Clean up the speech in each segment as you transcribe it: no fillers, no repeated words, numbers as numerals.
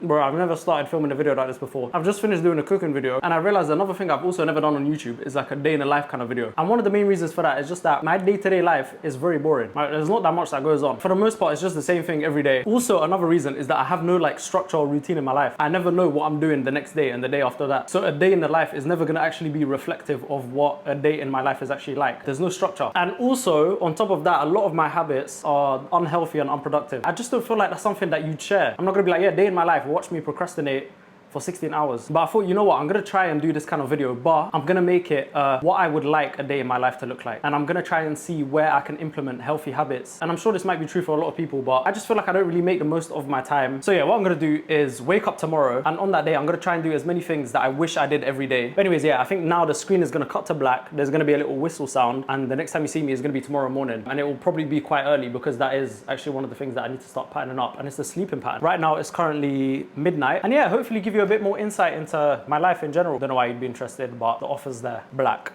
Bro, I've never started filming a video like this before. I've just finished doing a cooking video and I realized another thing I've also never done on YouTube is like a day in the life kind of video. And one of the main reasons for that is just that my day-to-day life is very boring. Like, there's not that much that goes on. For the most part, it's just the same thing every day. Also, another reason is that I have no like structure or routine in my life. I never know what I'm doing the next day and the day after that. So a day in the life is never gonna actually be reflective of what a day in my life is actually like. There's no structure. And also, on top of that, a lot of my habits are unhealthy and unproductive. I just don't feel like that's something that you'd share. I'm not gonna be like, yeah, day in my life, watch me procrastinate for 16 hours. But I thought, you know what, I'm gonna try and do this kind of video, but I'm gonna make it what I would like a day in my life to look like. And I'm gonna try and see where I can implement healthy habits. And I'm sure this might be true for a lot of people, but I just feel like I don't really make the most of my time. So yeah, what I'm gonna do is wake up tomorrow, and on that day, I'm gonna try and do as many things that I wish I did every day. But anyways, yeah, I think now the screen is gonna cut to black. There's gonna be a little whistle sound, and the next time you see me is gonna be tomorrow morning. And it will probably be quite early because that is actually one of the things that I need to start patterning up, and it's the sleeping pattern. Right now, it's currently midnight. And yeah, hopefully give you a bit more insight into my life in general. Don't know why you'd be interested, but the offer's there. Black.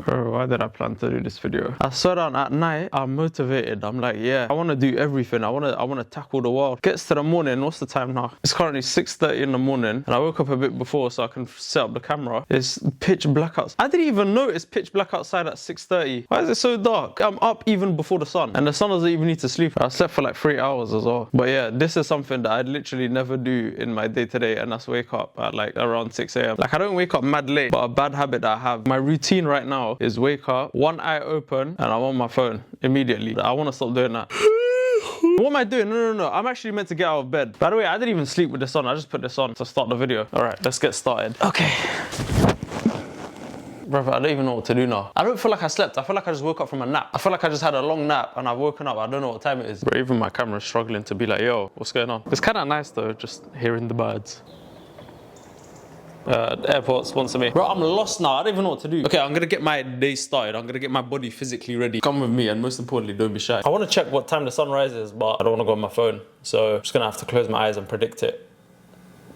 Bro, why did I plan to do this video? I sat down at night, I'm motivated. I'm like, yeah, I want to do everything. I want to tackle the world. Gets to the morning, what's the time now? It's currently 6:30 in the morning, and I woke up a bit before so I can set up the camera. It's pitch black outside. I didn't even know it's pitch black outside at 6:30. Why is it so dark? I'm up even before the sun, and the sun doesn't even need to sleep. I slept for like 3 hours as well. But yeah, this is something that I literally never do in my day-to-day, and that's wake up at like around 6 a.m. Like, I don't wake up mad late, but a bad habit that I have. My routine right now is wake up, one eye open, and I'm on my phone immediately. I want to stop doing that. What am I doing? No. I'm actually meant to get out of bed. By the way, I didn't even sleep with this on. I just put this on to start the video. All right, let's get started. Okay. Brother, I don't even know what to do now. I don't feel like I slept. I feel like I just woke up from a nap. I feel like I just had a long nap and I've woken up. I don't know what time it is. But even my camera's struggling to be like, yo, what's going on? It's kind of nice though, just hearing the birds. Airport sponsor me. Bro, I'm lost now. I don't even know what to do. Okay, I'm gonna get my day started. I'm gonna get my body physically ready. Come with me, and most importantly, don't be shy. I want to check what time the sun rises, but I don't want to go on my phone. So I'm just gonna have to close my eyes and predict it.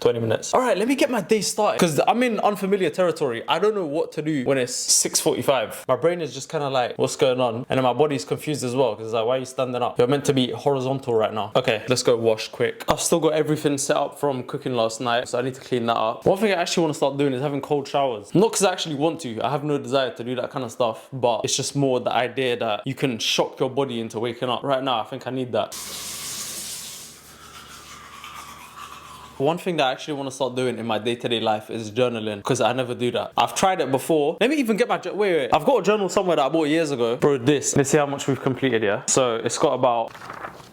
20 minutes. All right, let me get my day started because I'm in unfamiliar territory. I don't know what to do when it's 6:45. My brain is just kind of like, what's going on? And then my body's confused as well because it's like, why are you standing up? You're meant to be horizontal right now. Okay, let's go wash quick. I've still got everything set up from cooking last night, so I need to clean that up. One thing I actually want to start doing is having cold showers. Not because I actually want to. I have no desire to do that kind of stuff, but it's just more the idea that you can shock your body into waking up. Right now, I think I need that. One thing that I actually want to start doing in my day-to-day life is journaling, because I never do that. I've tried it before. Let me even get my wait. I've got a journal somewhere that I bought years ago. Bro, let's see how much we've completed, yeah? So it's got about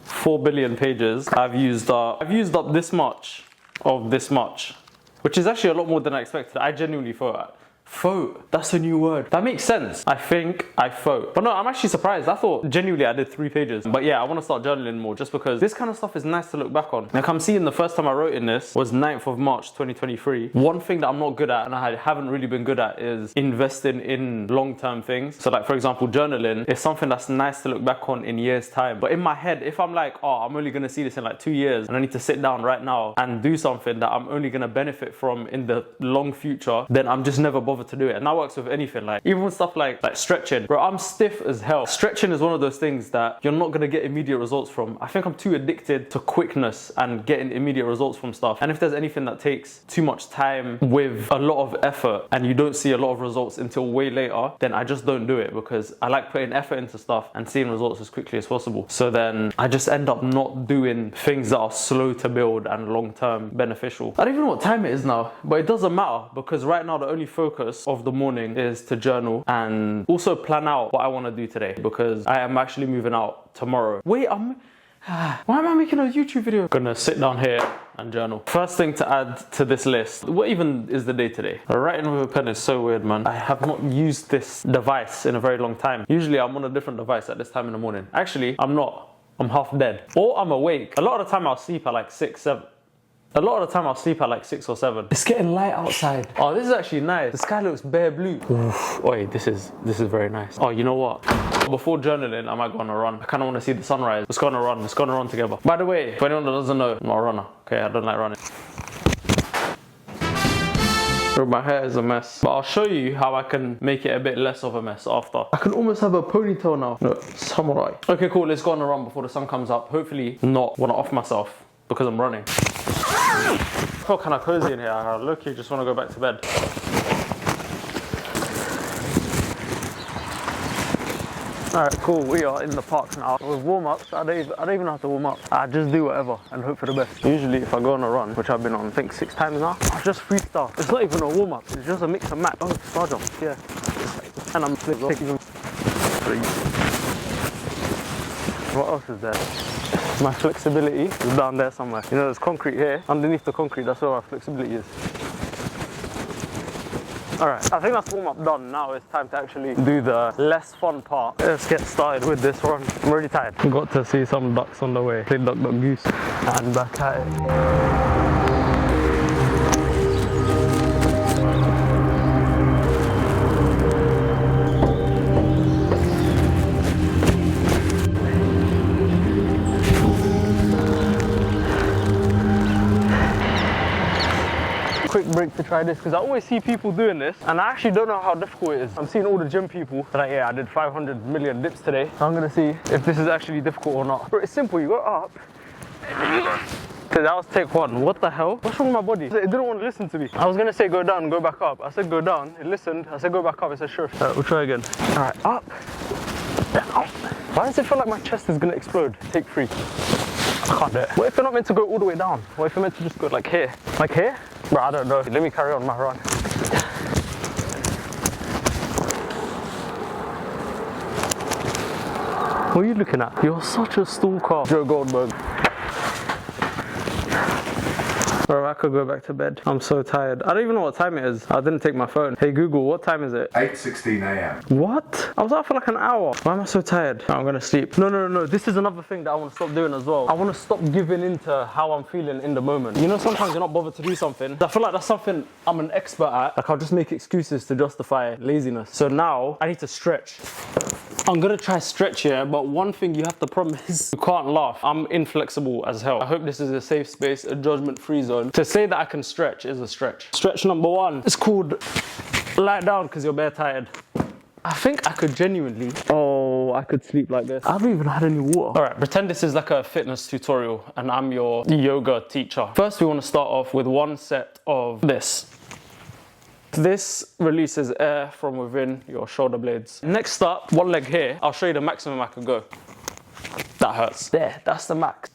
4 billion pages. I've used up this much of this much, which is actually a lot more than I expected. I genuinely thought. Vote. That's a new word. That makes sense. I think I vote. But no, I'm actually surprised. I thought genuinely I did 3 pages. But yeah, I want to start journaling more just because this kind of stuff is nice to look back on. Like, I'm seeing the first time I wrote in this was 9th of March 2023. One thing that I'm not good at and I haven't really been good at is investing in long-term things. So like, for example, journaling is something that's nice to look back on in years' time. But in my head, if I'm like, oh, I'm only going to see this in like 2 years and I need to sit down right now and do something that I'm only going to benefit from in the long future, then I'm just never bothered to do it. And that works with anything, like even with stuff like stretching. Bro, I'm stiff as hell. Stretching is one of those things that you're not gonna get immediate results from. I think I'm too addicted to quickness and getting immediate results from stuff. And if there's anything that takes too much time with a lot of effort and you don't see a lot of results until way later, then I just don't do it, because I like putting effort into stuff and seeing results as quickly as possible. So then I just end up not doing things that are slow to build and long-term beneficial. I don't even know what time it is now, but it doesn't matter, because right now the only focus of the morning is to journal and also plan out what I want to do today, because I am actually moving out tomorrow. Wait, why am I making a YouTube video? I'm gonna sit down here and journal. First thing to add to this list, what even is the day today? Writing with a pen is so weird, man. I have not used this device in a very long time. Usually I'm on a different device at this time in the morning. Actually, I'm not. I'm half dead. Or I'm awake. A lot of the time I'll sleep at like 6, 7. A lot of the time I'll sleep at like 6 or 7. It's getting light outside. Oh, this is actually nice. The sky looks bare blue. Oof. Wait, this is very nice. Oh, you know what? Before journaling, I might go on a run. I kind of want to see the sunrise. Let's go on a run. Let's go on a run together. By the way, for anyone that doesn't know, I'm not a runner. Okay, I don't like running. Bro, my hair is a mess. But I'll show you how I can make it a bit less of a mess after. I can almost have a ponytail now. No, samurai. Okay, cool. Let's go on a run before the sun comes up. Hopefully not want to off myself because I'm running. I feel kind of cozy in here. I low-key just want to go back to bed. Alright, cool, we are in the park now. With warm-ups, I don't even have to warm up. I just do whatever and hope for the best. Usually if I go on a run, which I've been on I think 6 times now, I just freestyle. It's not even a warm-up, it's just a mix and match. Oh, star jump, yeah. And I'm taking. What else is there? My flexibility is down there somewhere. You know, there's concrete here. Underneath the concrete, that's where our flexibility is. Alright, I think that's warm-up done. Now it's time to actually do the less fun part. Let's get started with this run. I'm already tired. Got to see some ducks on the way. Played duck, duck, goose. And back at it. Quick break to try this because I always see people doing this and I actually don't know how difficult it is. I'm seeing all the gym people like, yeah, I did 500 million dips today. So I'm gonna see if this is actually difficult or not. But it's simple, you go up. So that was take one. What the hell? What's wrong with my body? It didn't want to listen to me. I was gonna say go down, go back up. I said go down, it listened. I said go back up, it said sure. Alright, we'll try again. Alright, up, down. Why does it feel like my chest is gonna explode? Take 3. I can't do it. What if you're not meant to go all the way down? What if you're meant to just go like here? Like here? Bro, I don't know. Let me carry on my run. What are you looking at? You're such a stalker. Joe Goldberg. Bro, I could go back to bed. I'm so tired. I don't even know what time it is. I didn't take my phone. Hey Google, what time is it? 8:16 a.m. What? I was out for like an hour. Why am I so tired? I'm gonna sleep. No. This is another thing that I want to stop doing as well. I want to stop giving into how I'm feeling in the moment. You know, sometimes you're not bothered to do something. I feel like that's something I'm an expert at. Like I'll just make excuses to justify laziness. So now I need to stretch. I'm gonna try stretch here, but one thing you have to promise, you can't laugh. I'm inflexible as hell. I hope this is a safe space, a judgment-free zone. To say that I can stretch is a stretch. Stretch number 1 is called lie down because you're bare tired. I think I could genuinely, I could sleep like this. I haven't even had any water. All right, pretend this is like a fitness tutorial and I'm your yoga teacher. First, we wanna start off with 1 set of this. This releases air from within your shoulder blades. Next up, 1 leg here. I'll show you the maximum I could go. That hurts. There, that's the max.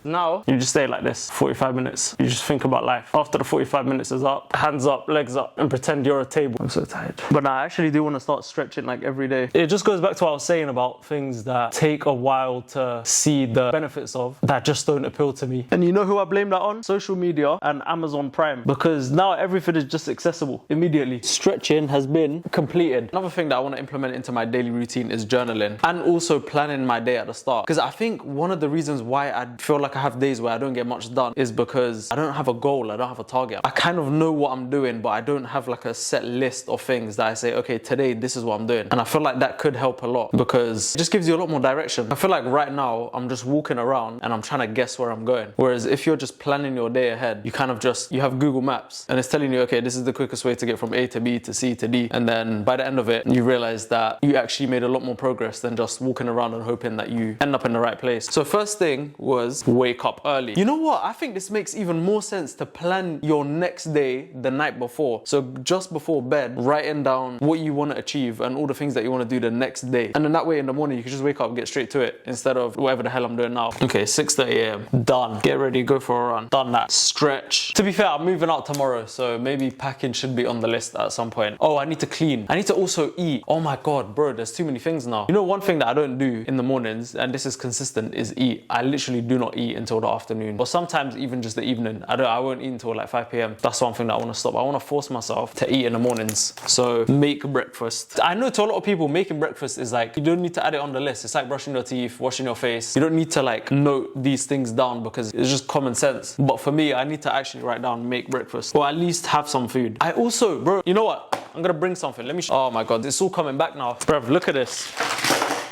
Now, you just stay like this, 45 minutes. You just think about life. After the 45 minutes is up, hands up, legs up, and pretend you're a table. I'm so tired. But I actually do want to start stretching like every day. It just goes back to what I was saying about things that take a while to see the benefits of, that just don't appeal to me. And you know who I blame that on? Social media and Amazon Prime. Because now everything is just accessible immediately. Stretching has been completed. Another thing that I want to implement into my daily routine is journaling. And also planning my day at the start. Because I think one of the reasons why I feel like I have days where I don't get much done is because I don't have a goal, I don't have a target. I kind of know what I'm doing, but I don't have like a set list of things that I say, okay, today this is what I'm doing. And I feel like that could help a lot because it just gives you a lot more direction. I feel like right now I'm just walking around and I'm trying to guess where I'm going. Whereas if you're just planning your day ahead, you kind of just, you have Google Maps and it's telling you, okay, this is the quickest way to get from A to B to C to D. And then by the end of it, you realize that you actually made a lot more progress than just walking around and hoping that you end up in the right place. So first thing was wake up early. You know what? I think this makes even more sense to plan your next day the night before. So just before bed, writing down what you want to achieve and all the things that you want to do the next day. And then that way in the morning, you can just wake up and get straight to it instead of whatever the hell I'm doing now. Okay, 6:30 a.m. Done. Get ready, go for a run. Done that. Stretch. To be fair, I'm moving out tomorrow, so maybe packing should be on the list at some point. Oh, I need to clean. I need to also eat. Oh my God, bro, there's too many things now. You know, one thing that I don't do in the mornings, and this is consistent, is eat. I literally do not eat until the afternoon, or sometimes even just the evening. I won't eat until like 5 p.m. That's one thing that I want to stop. I want to force myself to eat in the mornings. So make breakfast. I know to a lot of people, making breakfast is like, you don't need to add it on the list. It's like brushing your teeth, washing your face. You don't need to like note these things down because it's just common sense. But for me, I need to actually write down, make breakfast, or at least have some food. I also, bro, you know what? I'm gonna bring something. Let me oh my God, it's all coming back now. Bruv, look at this.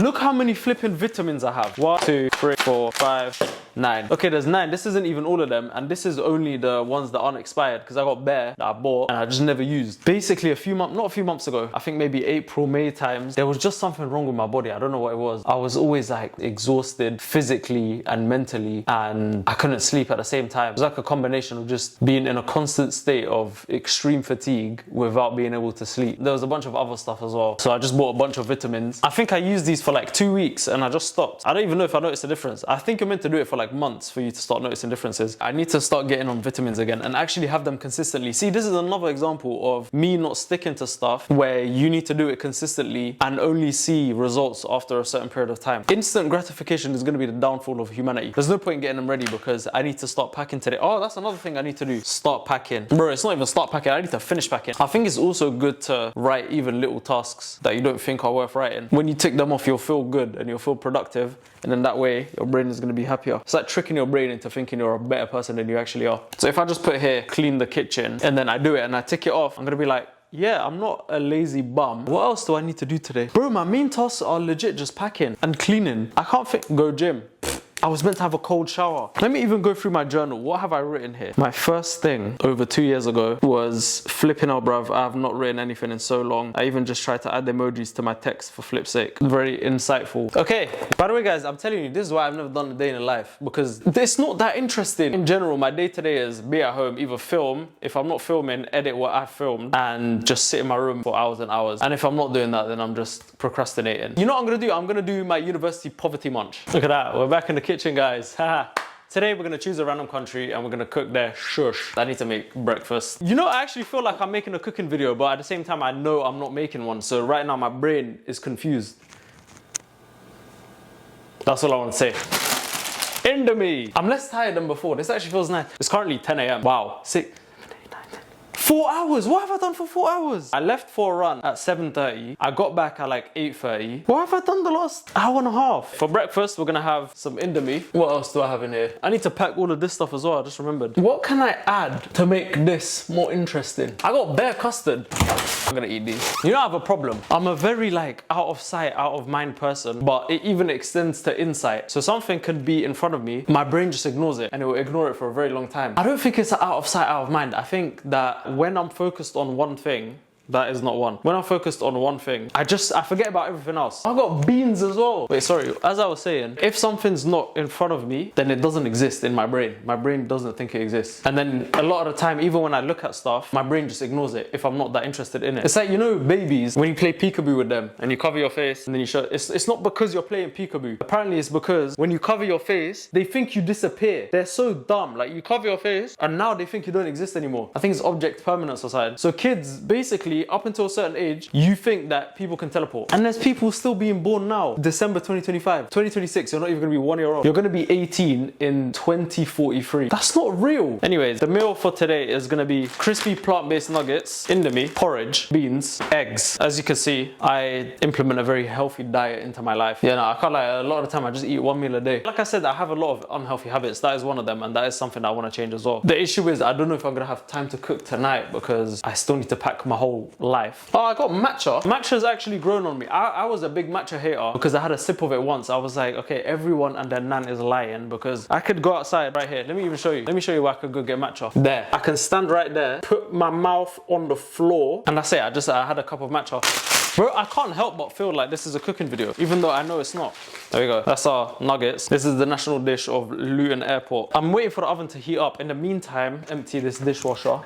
Look how many flipping vitamins I have. 1, 2, 3, 4, 5, 9. Okay, there's 9. This isn't even all of them, and this is only the ones that aren't expired because I got bare that I bought and I just never used. Basically, not a few months ago, I think maybe April, May times, there was just something wrong with my body. I don't know what it was. I was always like exhausted physically and mentally, and I couldn't sleep at the same time. It was like a combination of just being in a constant state of extreme fatigue without being able to sleep. There was a bunch of other stuff as well. So I just bought a bunch of vitamins. I think I used these for like 2 weeks and I just stopped. I don't even know if I noticed a difference. I think you're meant to do it for like months for you to start noticing differences. I need to start getting on vitamins again and actually have them consistently. See, this is another example of me not sticking to stuff where you need to do it consistently and only see results after a certain period of time. Instant gratification is going to be the downfall of humanity. There's no point in getting them ready because I need to start packing today. Oh, that's another thing I need to do. Start packing. Bro, it's not even start packing. I need to finish packing. I think it's also good to write even little tasks that you don't think are worth writing. When you tick them off, you'll feel good and you'll feel productive. And then that way, your brain is going to be happier. It's like tricking your brain into thinking you're a better person than you actually are. So if I just put here, clean the kitchen, and then I do it and I tick it off, I'm going to be like, yeah, I'm not a lazy bum. What else do I need to do today? Bro, my main tasks are legit just packing and cleaning. I can't go gym. I was meant to have a cold shower. Let me even go through my journal. What have I written here? My first thing over 2 years ago was flipping out, bruv. I have not written anything in so long. I even just tried to add emojis to my text for flip's sake. Very insightful. Okay, by the way, guys, I'm telling you, this is why I've never done a day in a life, because it's not that interesting. In general, my day-to-day is be at home, either film. If I'm not filming, edit what I filmed and just sit in my room for hours and hours. And if I'm not doing that, then I'm just procrastinating. You know what I'm gonna do? I'm gonna do my university poverty munch. Look at that, we're back in the kitchen, guys. Haha. Today we're gonna choose a random country and we're gonna cook their shush. I need to make breakfast. You know, I actually feel like I'm making a cooking video, but at the same time I know I'm not making one. So right now my brain is confused. That's all I want to say. Indomie. I'm less tired than before. This actually feels nice. It's currently 10 a.m. Wow. 4 hours? What have I done for 4 hours? I left for a run at 7:30. I got back at like 8:30. What have I done the last hour and a half? For breakfast, we're gonna have some Indomie. What else do I have in here? I need to pack all of this stuff as well, I just remembered. What can I add to make this more interesting? I got bare custard. I'm gonna eat these. You know, I have a problem. I'm a very like out of sight, out of mind person, but it even extends to insight. So something could be in front of me, my brain just ignores it and it will ignore it for a very long time. I don't think it's out of sight, out of mind. I think that when I'm focused on one thing, that is not one. When I'm focused on one thing, I forget about everything else. I got beans as well. Wait, sorry. As I was saying, if something's not in front of me, then it doesn't exist in my brain. My brain doesn't think it exists. And then a lot of the time, even when I look at stuff, my brain just ignores it if I'm not that interested in it. It's like, you know, babies, when you play peekaboo with them and you cover your face and then you show, it's not because you're playing peekaboo. Apparently it's because when you cover your face, they think you disappear. They're so dumb. Like, you cover your face and now they think you don't exist anymore. I think it's object permanence or something. So kids, basically, up until a certain age, you think that people can teleport. And there's people still being born now. December 2025. 2026, you're not even gonna be 1 year old. You're gonna be 18 in 2043. That's not real. Anyways, the meal for today is gonna be crispy plant-based nuggets, Indomie, porridge, beans, eggs. As you can see, I implement a very healthy diet into my life. Yeah, no, I can't lie, a lot of the time I just eat 1 meal a day. Like I said, I have a lot of unhealthy habits. That is one of them, and that is something that I wanna change as well. The issue is, I don't know if I'm gonna have time to cook tonight because I still need to pack my whole life. Oh, I got matcha. Matcha's actually grown on me. I was a big matcha hater because I had a sip of it once. I was like, okay, everyone and their nan is lying because I could go outside right here. Let me even show you. Let me show you where I could go get matcha. There. I can stand right there, put my mouth on the floor, and that's it. I had a cup of matcha. Bro, I can't help but feel like this is a cooking video, even though I know it's not. There we go. That's our nuggets. This is the national dish of Luton Airport. I'm waiting for the oven to heat up. In the meantime, empty this dishwasher.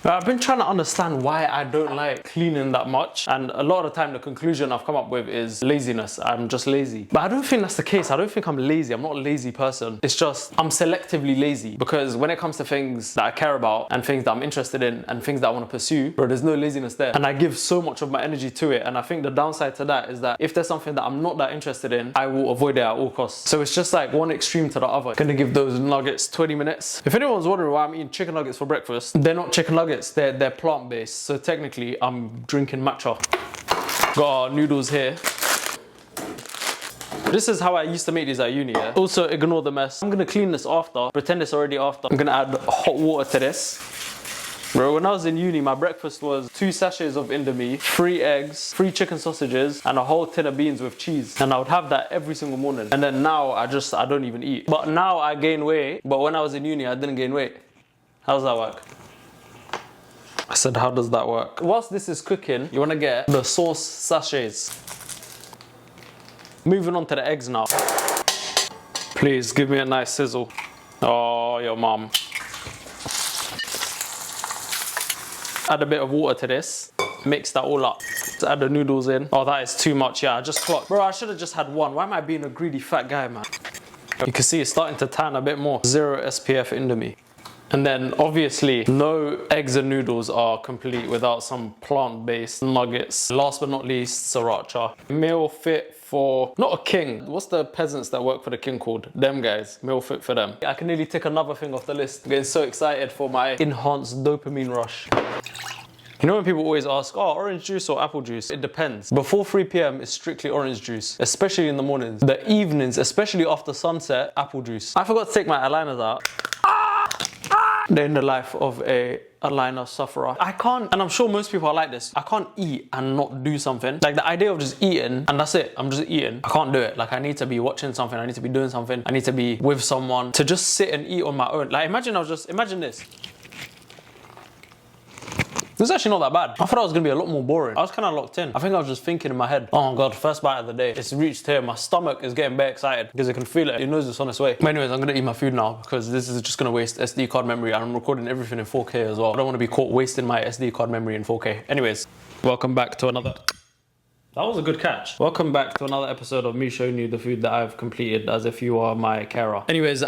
I've been trying to understand why I don't like cleaning that much, and a lot of the time the conclusion I've come up with is laziness. I'm just lazy. But I don't think that's the case. I don't think I'm lazy. I'm not a lazy person. It's just I'm selectively lazy, because when it comes to things that I care about and things that I'm interested in and things that I want to pursue, bro, there's no laziness there. And I give so much of my energy to it, and I think the downside to that is that if there's something that I'm not that interested in, I will avoid it at all costs. So it's just like one extreme to the other. Gonna give those nuggets 20 minutes. If anyone's wondering why I'm eating chicken nuggets for breakfast, they're not chicken nuggets. They're plant-based, so technically I'm drinking matcha. Got our noodles here. This is how I used to make these at uni, yeah? Also, ignore the mess. I'm gonna clean this after, pretend it's already after. I'm gonna add hot water to this. Bro, when I was in uni, my breakfast was 2 sachets of Indomie, 3 eggs, 3 chicken sausages, and a whole tin of beans with cheese. And I would have that every single morning. And then now I don't even eat. But now I gain weight. But when I was in uni, I didn't gain weight. How does that work? I said, how does that work? Whilst this is cooking, you want to get the sauce sachets. Moving on to the eggs now. Please give me a nice sizzle. Oh, your mom. Add a bit of water to this. Mix that all up. To add the noodles in. Oh, that is too much. Yeah, I just clocked. Bro, I should have just had one. Why am I being a greedy fat guy, man? You can see it's starting to tan a bit more. 0 SPF Indomie. And then obviously no eggs and noodles are complete without some plant-based nuggets. Last but not least, sriracha. Meal fit for, not a king. What's the peasants that work for the king called? Them guys. Meal fit for them. I can nearly take another thing off the list. I'm getting so excited for my enhanced dopamine rush. You know when people always ask, oh, orange juice or apple juice? It depends. Before 3 p.m, it's strictly orange juice, especially in the mornings. The evenings, especially after sunset, apple juice. I forgot to take my eyeliners out. Day in the life of a eyeliner sufferer. I can't, and I'm sure most people are like this, I can't eat and not do something. Like the idea of just eating and that's it, I'm just eating. I can't do it. Like I need to be watching something, I need to be doing something, I need to be with someone. To just sit and eat on my own. Like imagine this. This is actually not that bad. I thought it was gonna be a lot more boring. I was kind of locked in. I think I was just thinking in my head, oh my god, first bite of the day. It's reached here. My stomach is getting very excited because I can feel it. It knows it's on its way. But anyways, I'm gonna eat my food now because this is just gonna waste SD card memory and I'm recording everything in 4K as well. I don't want to be caught wasting my SD card memory in 4K. Anyways, welcome back to another... That was a good catch. Welcome back to another episode of me showing you the food that I've completed as if you are my carer. Anyways,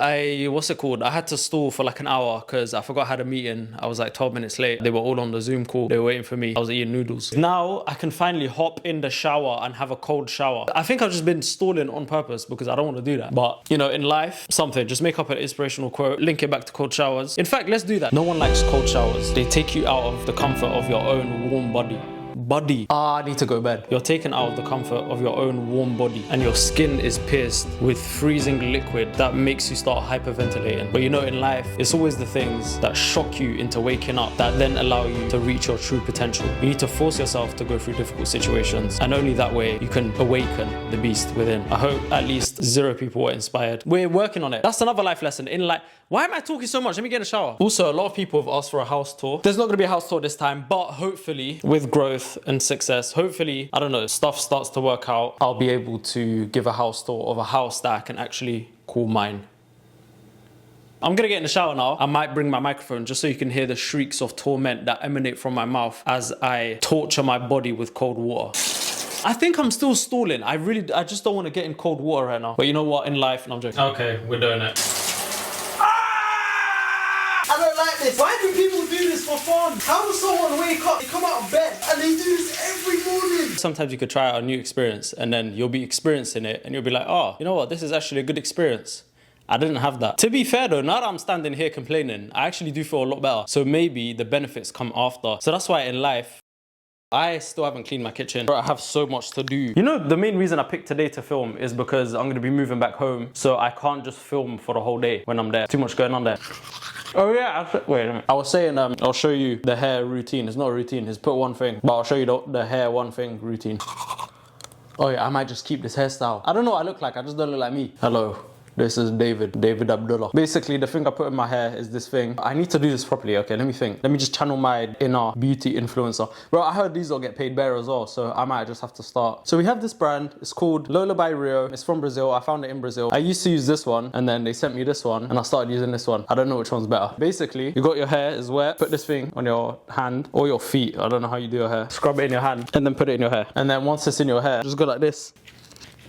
what's it called? I had to stall for like an hour because I forgot I had a meeting. I was like 12 minutes late. They were all on the Zoom call. They were waiting for me. I was eating noodles. Now I can finally hop in the shower and have a cold shower. I think I've just been stalling on purpose because I don't want to do that. But you know, in life, just make up an inspirational quote, link it back to cold showers. In fact, let's do that. No one likes cold showers. They take you out of the comfort of your own warm body. I need to go to bed. You're taken out of the comfort of your own warm body and your skin is pierced with freezing liquid that makes you start hyperventilating. But you know, in life, it's always the things that shock you into waking up that then allow you to reach your true potential. You need to force yourself to go through difficult situations and only that way you can awaken the beast within. I hope at least 0 people were inspired. We're working on it. That's another life lesson. In life, why am I talking so much? Let me get in the shower. Also, a lot of people have asked for a house tour. There's not going to be a house tour this time, but hopefully with growth and success, hopefully, I don't know, stuff starts to work out, I'll be able to give a house tour of a house that I can actually call mine. I'm gonna get in the shower now. I might bring my microphone just so you can hear the shrieks of torment that emanate from my mouth as I torture my body with cold water. I think I'm still stalling. I just don't want to get in cold water right now. But you know what, in life, no, I'm joking. Okay, we're doing it. I don't like this. Why do people do this for fun? How does someone wake up, they come out of bed, and they do this every morning? Sometimes you could try out a new experience, and then you'll be experiencing it, and you'll be like, oh, you know what, this is actually a good experience. I didn't have that. To be fair though, now that I'm standing here complaining, I actually do feel a lot better. So maybe the benefits come after. So that's why in life, I still haven't cleaned my kitchen. Bro, I have so much to do. You know, the main reason I picked today to film is because I'm going to be moving back home. So I can't just film for the whole day when I'm there. Too much going on there. Oh yeah, wait a minute. I was saying, I'll show you the hair routine. It's not a routine, it's put one thing. But I'll show you the hair one thing routine. Oh yeah, I might just keep this hairstyle. I don't know what I look like, I just don't look like me. Hello. This is David Abdullah. Basically, the thing I put in my hair is this thing. I need to do this properly, okay? Let me think. Let me just channel my inner beauty influencer. Bro, I heard these all get paid better as well, so I might just have to start. So we have this brand. It's called Lola by Rio. It's from Brazil. I found it in Brazil. I used to use this one, and then they sent me this one, and I started using this one. I don't know which one's better. Basically, you got your hair is wet. Put this thing on your hand or your feet. I don't know how you do your hair. Scrub it in your hand, and then put it in your hair. And then once it's in your hair, just go like this.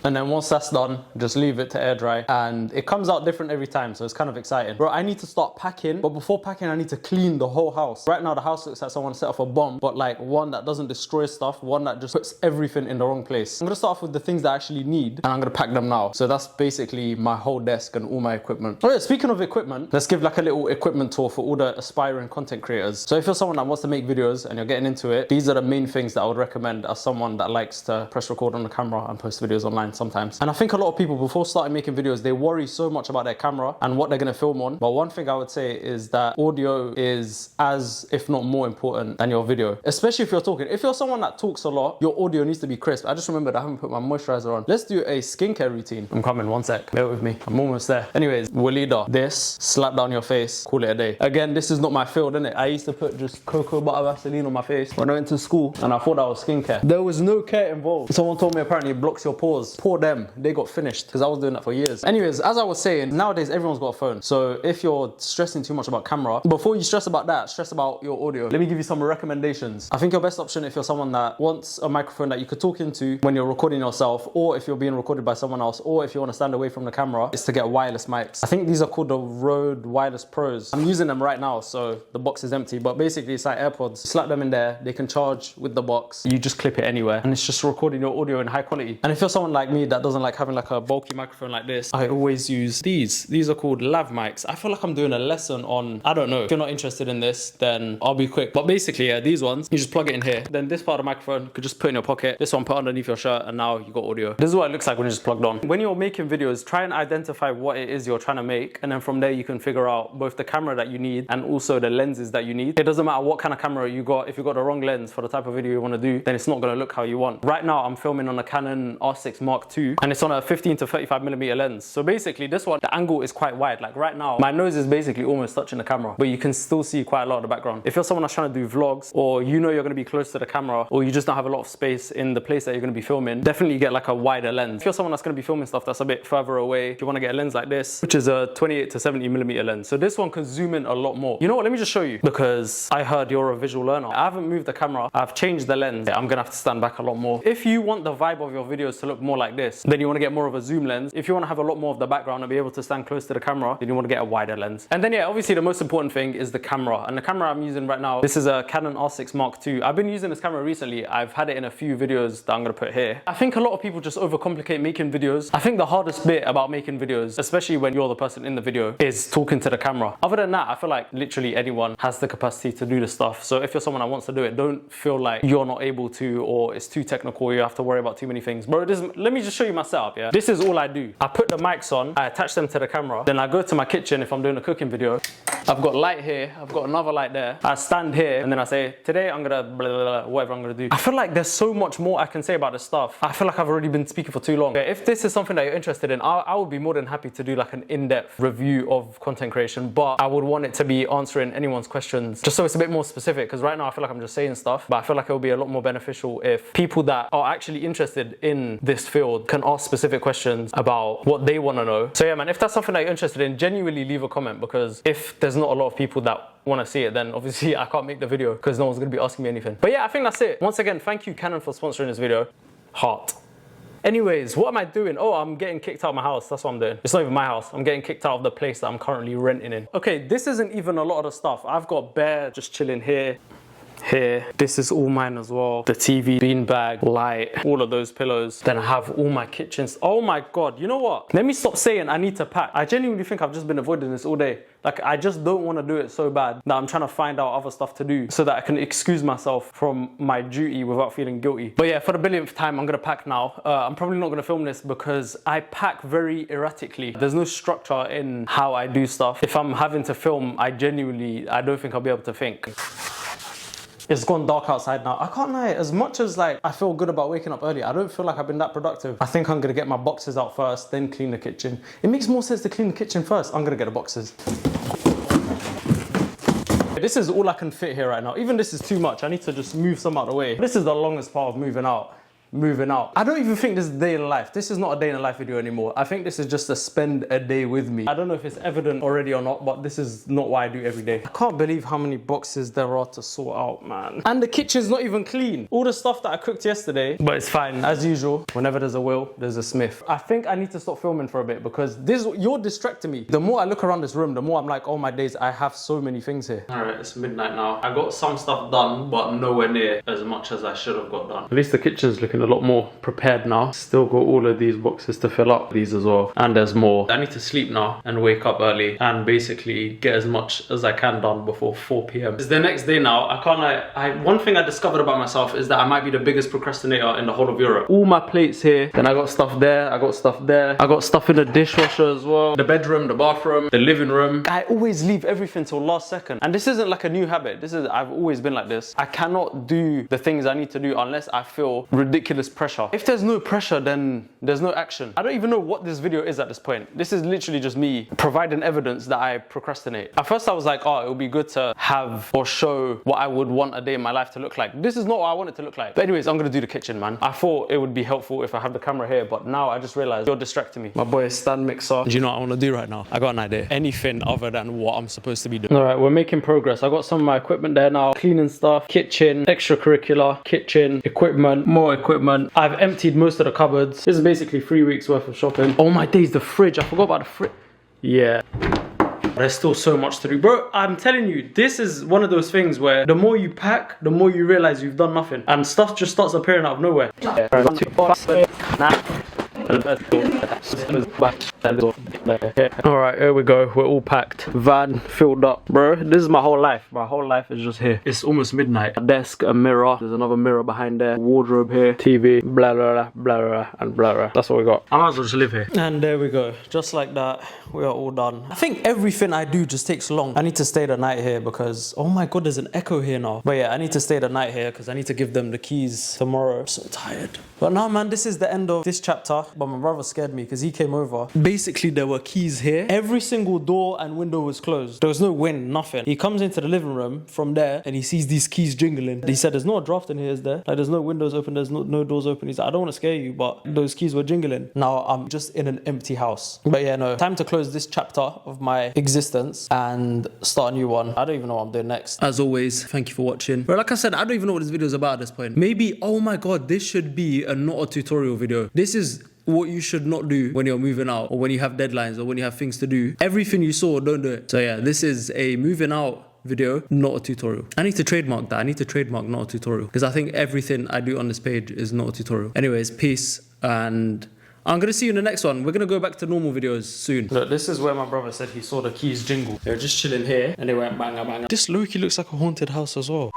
And then once that's done, just leave it to air dry. And it comes out different every time, so it's kind of exciting. Bro, I need to start packing, but before packing, I need to clean the whole house. Right now, the house looks like someone set off a bomb, but like one that doesn't destroy stuff, one that just puts everything in the wrong place. I'm gonna start off with the things that I actually need, and I'm gonna pack them now. So that's basically my whole desk and all my equipment. Oh yeah, speaking of equipment, let's give like a little equipment tour for all the aspiring content creators. So if you're someone that wants to make videos and you're getting into it, these are the main things that I would recommend as someone that likes to press record on the camera and post videos online. mind sometimes. And I think a lot of people before starting making videos, they worry so much about their camera and what they're gonna film on. But one thing I would say is that audio is as, if not more important than your video, especially if you're talking. If you're someone that talks a lot, your audio needs to be crisp. I just remembered I haven't put my moisturizer on. Let's do a skincare routine. I'm coming, one sec. Bear with me. I'm almost there. Anyways, Walida, this, slap down your face, call it a day. Again, this is not my field, innit? I used to put just cocoa butter Vaseline on my face when I went to school and I thought that was skincare. There was no care involved. Someone told me apparently it blocks your pores. Poor them. They got finished because I was doing that for years. Anyways, as I was saying, nowadays everyone's got a phone. So if you're stressing too much about camera, before you stress about that, stress about your audio. Let me give you some recommendations. I think your best option if you're someone that wants a microphone that you could talk into when you're recording yourself, or if you're being recorded by someone else, or if you want to stand away from the camera, is to get wireless mics. I think these are called the Rode Wireless Pros. I'm using them right now, so the box is empty, but basically it's like AirPods. Slap them in there, they can charge with the box. You just clip it anywhere and it's just recording your audio in high quality. And if you're someone like me that doesn't like having like a bulky microphone like this, I always use these. These are called lav mics. I feel like I'm doing a lesson on, I don't know. If you're not interested in this, then I'll be quick. But basically, yeah, these ones, you just plug it in here. Then this part of the microphone, you could just put in your pocket. This one put underneath your shirt and now you got audio. This is what it looks like when it's just plugged on. When you're making videos, try and identify what it is you're trying to make. And then from there, you can figure out both the camera that you need and also the lenses that you need. It doesn't matter what kind of camera you got. If you got the wrong lens for the type of video you want to do, then it's not going to look how you want. Right now, I'm filming on a Canon R6 Mark II and it's on a 15 to 35mm lens. So basically this one, the angle is quite wide. Like right now, my nose is basically almost touching the camera, but you can still see quite a lot of the background. If you're someone that's trying to do vlogs, or you know you're going to be close to the camera, or you just don't have a lot of space in the place that you're going to be filming, definitely get like a wider lens. If you're someone that's going to be filming stuff that's a bit further away, if you want to get a lens like this, which is a 28 to 70mm lens. So this one can zoom in a lot more. You know what, let me just show you, because I heard you're a visual learner. I haven't moved the camera, I've changed the lens. I'm going to have to stand back a lot more. If you want the vibe of your videos to look more like this, then you want to get more of a zoom lens. If you want to have a lot more of the background and be able to stand close to the camera, then you want to get a wider lens. And then yeah, obviously the most important thing is the camera. And the camera I'm using right now, this is a Canon R6 Mark II. I've been using this camera recently. I've had it in a few videos that I'm going to put here. I think a lot of people just overcomplicate making videos. I think the hardest bit about making videos, especially when you're the person in the video, is talking to the camera. Other than that, I feel like literally anyone has the capacity to do this stuff. So if you're someone that wants to do it, don't feel like you're not able to, or it's too technical, you have to worry about too many things. Bro, let me just show you my setup, yeah? This is all I do. I put the mics on, I attach them to the camera, then I go to my kitchen if I'm doing a cooking video. I've got light here, I've got another light there. I stand here and then I say, today I'm gonna blah, blah, blah, whatever I'm gonna do. I feel like there's so much more I can say about this stuff. I feel like I've already been speaking for too long. If this is something that you're interested in, I would be more than happy to do like an in-depth review of content creation, but I would want it to be answering anyone's questions, just so it's a bit more specific, because right now I feel like I'm just saying stuff, but I feel like it would be a lot more beneficial if people that are actually interested in this field can ask specific questions about what they want to know. So yeah, man, if that's something that you're interested in, genuinely leave a comment, because if there's not a lot of people that want to see it, then obviously I can't make the video because no one's going to be asking me anything. But yeah, I think that's it. Once again, thank you Canon for sponsoring this video. Heart. Anyways, what am I doing? Oh, I'm getting kicked out of my house. That's what I'm doing. It's not even my house. I'm getting kicked out of the place that I'm currently renting in. Okay, this isn't even a lot of the stuff. I've got bare just chilling here. Here, this is all mine as well. The TV, beanbag, light, all of those pillows. Then I have all my kitchens. Oh my God, you know what? Let me stop saying I need to pack. I genuinely think I've just been avoiding this all day. Like, I just don't want to do it so bad that I'm trying to find out other stuff to do so that I can excuse myself from my duty without feeling guilty. But yeah, for the billionth time, I'm gonna pack now. I'm probably not gonna film this because I pack very erratically. There's no structure in how I do stuff. If I'm having to film, I don't think I'll be able to think. It's gone dark outside now. I can't lie, as much as like I feel good about waking up early, I don't feel like I've been that productive. I think I'm gonna get my boxes out first, then clean the kitchen. It makes more sense to clean the kitchen first. I'm gonna get the boxes. This is all I can fit here right now. Even this is too much. I need to just move some out of the way. This is the longest part of moving out. I don't even think this is a day in the life. This is not a day in the life video anymore. I think this is just a spend a day with me. I don't know if it's evident already or not, but this is not what I do every day. I can't believe how many boxes there are to sort out, man. And the kitchen's not even clean. All the stuff that I cooked yesterday, but it's fine. As usual, whenever there's a Will, there's a Smith. I think I need to stop filming for a bit because you're distracting me. The more I look around this room, the more I'm like, oh my days, I have so many things here. All right, it's midnight now. I got some stuff done, but nowhere near as much as I should have got done. At least the kitchen's looking looking a lot more prepared now. Still got all of these boxes to fill up, these as well, and there's more. I need to sleep now and wake up early and basically get as much as I can done before 4 p.m. It's the next day now. I can't one thing I discovered about myself is that I might be the biggest procrastinator in the whole of Europe. All my plates here, then I got stuff there, I got stuff there, I got stuff in the dishwasher as well, the bedroom, the bathroom, the living room. I always leave everything till last second, and this isn't like a new habit. I've always been like this. I cannot do the things I need to do unless I feel ridiculous pressure. If there's no pressure, then there's no action. I don't even know what this video is at this point. This is literally just me providing evidence that I procrastinate. At first I was like, oh, it would be good to have or show what I would want a day in my life to look like. This is not what I want it to look like. But anyways, I'm gonna do the kitchen, man. I thought it would be helpful if I have the camera here, but now I just realized you're distracting me. My boy is stand mixer. Do you know what I want to do right now? I got an idea. Anything other than what I'm supposed to be doing. All right, we're making progress. I got some of my equipment there now. Cleaning stuff, kitchen, extracurricular, kitchen, equipment, more equipment. I've emptied most of the cupboards. This is basically 3 weeks worth of shopping. Oh my days, the fridge. I forgot about the fridge. Yeah. There's still so much to do. Bro, I'm telling you, this is one of those things where the more you pack, the more you realize you've done nothing. And stuff just starts appearing out of nowhere. Alright, here we go. We're all packed. Van filled up. Bro, this is my whole life. My whole life is just here. It's almost midnight. A desk, a mirror. There's another mirror behind there. Wardrobe here. TV. Blah, blah, blah, blah, blah, and blah, blah. That's what we got. I might as well just live here. And there we go. Just like that, we are all done. I think everything I do just takes long. I need to stay the night here because, oh my god, there's an echo here now. But yeah, I need to stay the night here because I need to give them the keys tomorrow. I'm so tired. But now, man, this is the end of this chapter. But my brother scared me because he came over. Basically, there were keys here. Every single door and window was closed. There was no wind, nothing. He comes into the living room from there and he sees these keys jingling. He said, there's no draft in here, is there? Like, there's no windows open, there's no doors open. He's like, I don't want to scare you, but those keys were jingling. Now I'm just in an empty house. But yeah, no, time to close this chapter of my existence and start a new one. I don't even know what I'm doing next. As always, thank you for watching. But like I said, I don't even know what this video is about at this point. Maybe, oh my god, this should be not a tutorial video. This is what you should not do when you're moving out or when you have deadlines or when you have things to do. Everything you saw, don't do it. So yeah, this is a moving out video, not a tutorial. I need to trademark that. I need to trademark not a tutorial because I think everything I do on this page is not a tutorial. Anyways, peace, and I'm gonna see you in the next one. We're gonna go back to normal videos soon. Look, this is where my brother said he saw the keys jingle. They were just chilling here and they went bang, bang. This Loki looks like a haunted house as well.